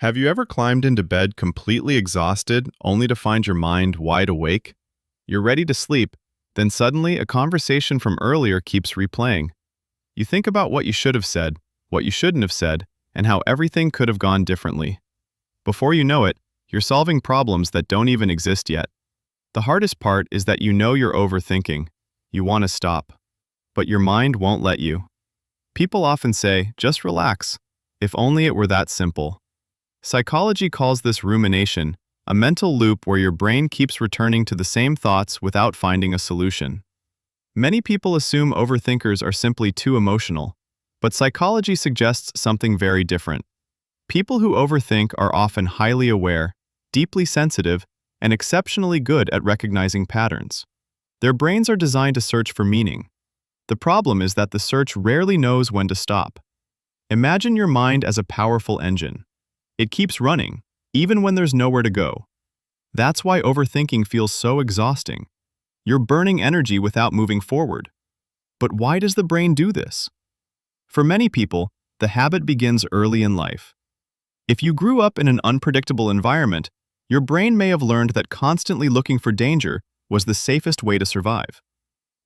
Have you ever climbed into bed completely exhausted, only to find your mind wide awake? You're ready to sleep, then suddenly a conversation from earlier keeps replaying. You think about what you should have said, what you shouldn't have said, and how everything could have gone differently. Before you know it, you're solving problems that don't even exist yet. The hardest part is that you know you're overthinking. You want to stop, but your mind won't let you. People often say, just relax. If only it were that simple. Psychology calls this rumination, a mental loop where your brain keeps returning to the same thoughts without finding a solution. Many people assume overthinkers are simply too emotional, but psychology suggests something very different. People who overthink are often highly aware, deeply sensitive, and exceptionally good at recognizing patterns. Their brains are designed to search for meaning. The problem is that the search rarely knows when to stop. Imagine your mind as a powerful engine. It keeps running, even when there's nowhere to go. That's why overthinking feels so exhausting. You're burning energy without moving forward. But why does the brain do this? For many people, the habit begins early in life. If you grew up in an unpredictable environment, your brain may have learned that constantly looking for danger was the safest way to survive.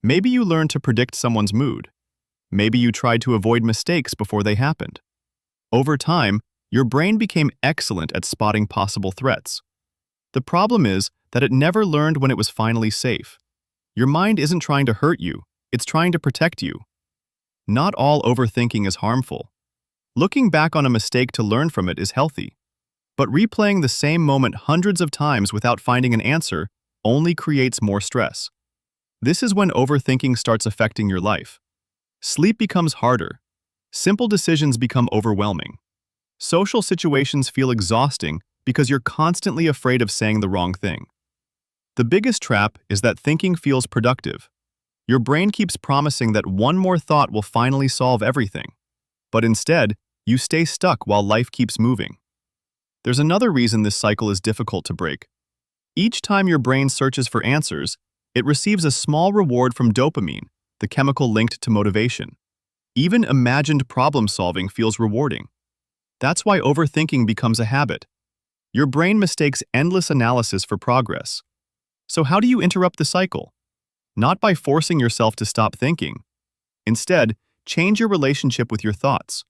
Maybe you learned to predict someone's mood. Maybe you tried to avoid mistakes before they happened. Over time, your brain became excellent at spotting possible threats. The problem is that it never learned when it was finally safe. Your mind isn't trying to hurt you, it's trying to protect you. Not all overthinking is harmful. Looking back on a mistake to learn from it is healthy. But replaying the same moment hundreds of times without finding an answer only creates more stress. This is when overthinking starts affecting your life. Sleep becomes harder. Simple decisions become overwhelming. Social situations feel exhausting because you're constantly afraid of saying the wrong thing. The biggest trap is that thinking feels productive. Your brain keeps promising that one more thought will finally solve everything. But instead, you stay stuck while life keeps moving. There's another reason this cycle is difficult to break. Each time your brain searches for answers, it receives a small reward from dopamine, the chemical linked to motivation. Even imagined problem solving feels rewarding. That's why overthinking becomes a habit. Your brain mistakes endless analysis for progress. So how do you interrupt the cycle? Not by forcing yourself to stop thinking. Instead, change your relationship with your thoughts.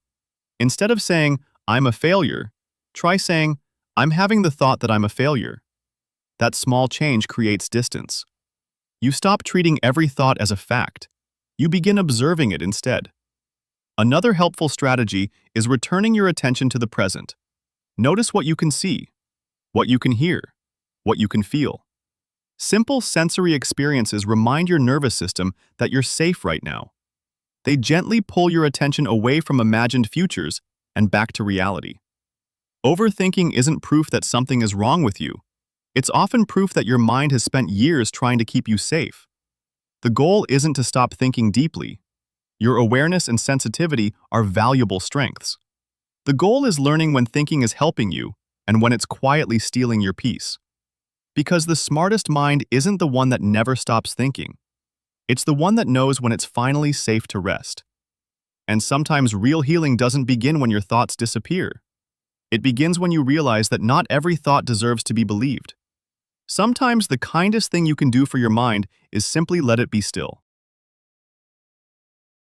Instead of saying, I'm a failure, try saying, I'm having the thought that I'm a failure. That small change creates distance. You stop treating every thought as a fact. You begin observing it instead. Another helpful strategy is returning your attention to the present. Notice what you can see, what you can hear, what you can feel. Simple sensory experiences remind your nervous system that you're safe right now. They gently pull your attention away from imagined futures and back to reality. Overthinking isn't proof that something is wrong with you. It's often proof that your mind has spent years trying to keep you safe. The goal isn't to stop thinking deeply. Your awareness and sensitivity are valuable strengths. The goal is learning when thinking is helping you and when it's quietly stealing your peace. Because the smartest mind isn't the one that never stops thinking. It's the one that knows when it's finally safe to rest. And sometimes real healing doesn't begin when your thoughts disappear. It begins when you realize that not every thought deserves to be believed. Sometimes the kindest thing you can do for your mind is simply let it be still.